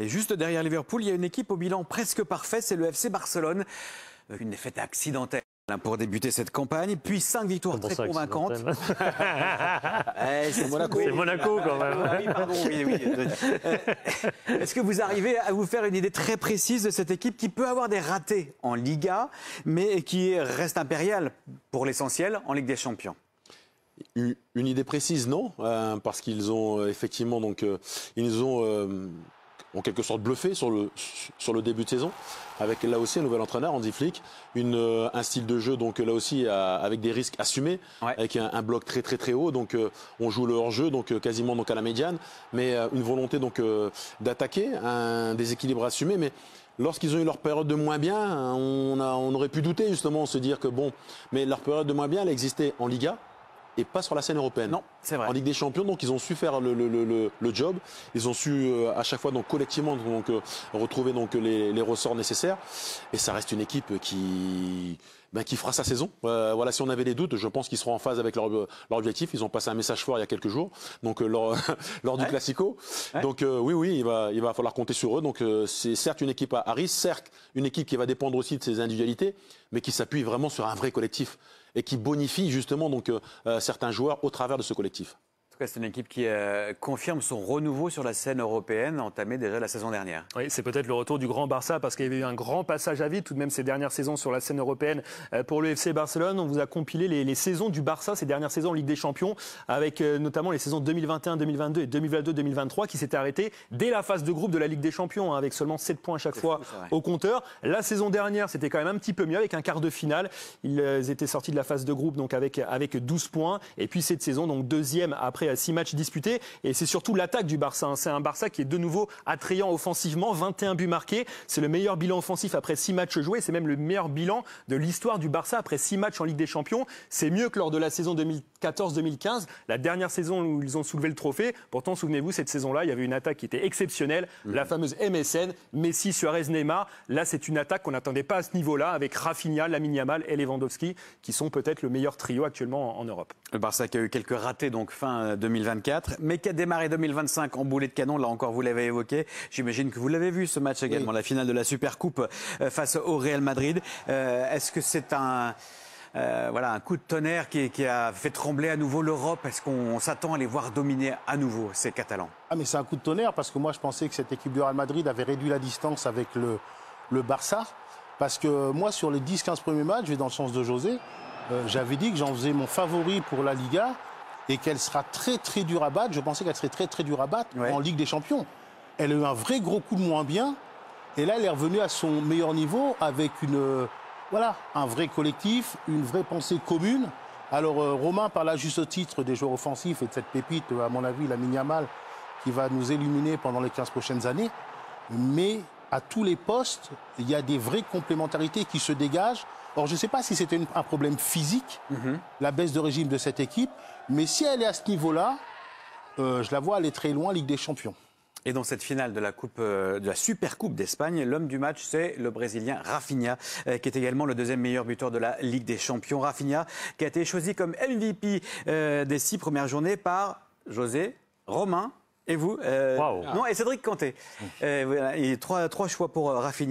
Et juste derrière Liverpool, il y a une équipe au bilan presque parfait, c'est le FC Barcelone. Une défaite accidentelle pour débuter cette campagne, puis 5 victoires très convaincantes. C'est Monaco. C'est Monaco quand même. Oui, pardon, oui. Est-ce que vous arrivez à vous faire une idée très précise de cette équipe qui peut avoir des ratés en Liga, mais qui reste impériale pour l'essentiel en Ligue des Champions? Une idée précise, non, parce qu'ils ont effectivement ils nous ont en quelque sorte bluffé sur le début de saison, avec là aussi un nouvel entraîneur, Hansi Flick, un style de jeu donc là aussi avec des risques assumés, avec un bloc très haut, donc on joue le hors-jeu donc quasiment donc à la médiane, mais une volonté donc d'attaquer, un déséquilibre assumé, mais lorsqu'ils ont eu leur période de moins bien, on aurait pu douter justement, se dire que bon, mais leur période de moins bien, elle existait en Liga et pas sur la scène européenne. Non, c'est vrai. En Ligue des Champions, donc ils ont su faire le job. Ils ont su à chaque fois donc collectivement retrouver donc les ressorts nécessaires. Et ça reste une équipe qui fera sa saison. Voilà, si on avait des doutes, je pense qu'ils seront en phase avec leur objectif. Ils ont passé un message fort il y a quelques jours, donc lors du Classico. Ouais. Donc oui, il va falloir compter sur eux. Donc c'est certes une équipe à risque, certes une équipe qui va dépendre aussi de ses individualités, mais qui s'appuie vraiment sur un vrai collectif et qui bonifie justement certains joueurs au travers de ce collectif. C'est une équipe qui confirme son renouveau sur la scène européenne, entamé déjà la saison dernière. Oui, c'est peut-être le retour du grand Barça, parce qu'il y avait eu un grand passage à vide tout de même ces dernières saisons sur la scène européenne pour le FC Barcelone. On vous a compilé les saisons du Barça, ces dernières saisons en Ligue des Champions, avec notamment les saisons 2021-2022 et 2022-2023 qui s'étaient arrêtées dès la phase de groupe de la Ligue des Champions, avec seulement 7 points à chaque fois au compteur. La saison dernière, c'était quand même un petit peu mieux, avec un quart de finale. Ils étaient sortis de la phase de groupe donc avec 12 points. Et puis cette saison, donc deuxième après 6 matchs disputés, et c'est surtout l'attaque du Barça. C'est un Barça qui est de nouveau attrayant offensivement, 21 buts marqués. C'est le meilleur bilan offensif après 6 matchs joués. C'est même le meilleur bilan de l'histoire du Barça après 6 matchs en Ligue des Champions. C'est mieux que lors de la saison 2014-2015, la dernière saison où ils ont soulevé le trophée. Pourtant, souvenez-vous, cette saison-là, il y avait une attaque qui était exceptionnelle, la fameuse MSN, Messi, Suarez, Neymar. Là, c'est une attaque qu'on n'attendait pas à ce niveau-là, avec Rafinha, Lamine Yamal et Lewandowski, qui sont peut-être le meilleur trio actuellement en Europe. Le Barça qui a eu quelques ratés donc fin 2024, mais qui a démarré 2025 en boulet de canon. Là encore, vous l'avez évoqué. J'imagine que vous l'avez vu ce match également, la finale de la Supercoupe face au Real Madrid. Est-ce que c'est un coup de tonnerre qui a fait trembler à nouveau l'Europe? Est-ce qu'on s'attend à les voir dominer à nouveau ces Catalans? Mais c'est un coup de tonnerre parce que moi je pensais que cette équipe du Real Madrid avait réduit la distance avec le Barça. Parce que moi sur les 10-15 premiers matchs, je vais dans le sens de José, j'avais dit que j'en faisais mon favori pour la Liga et qu'elle sera très dure à battre. Je pensais qu'elle serait très dure à battre en Ligue des Champions. Elle a eu un vrai gros coup de moins bien et là elle est revenue à son meilleur niveau avec un vrai collectif, une vraie pensée commune. Alors Romain parle à juste titre des joueurs offensifs et de cette pépite, à mon avis, Lamine Yamal, qui va nous illuminer pendant les 15 prochaines années. Mais à tous les postes, il y a des vraies complémentarités qui se dégagent. Or, je ne sais pas si c'était un problème physique, la baisse de régime de cette équipe, mais si elle est à ce niveau-là, je la vois aller très loin en Ligue des Champions. Et dans cette finale de la Supercoupe d'Espagne, l'homme du match, c'est le Brésilien Rafinha, qui est également le deuxième meilleur buteur de la Ligue des Champions. Rafinha, qui a été choisi comme MVP des 6 premières journées par José, Romain et vous, et Cédric Kanté. Et 3 choix pour Rafinha.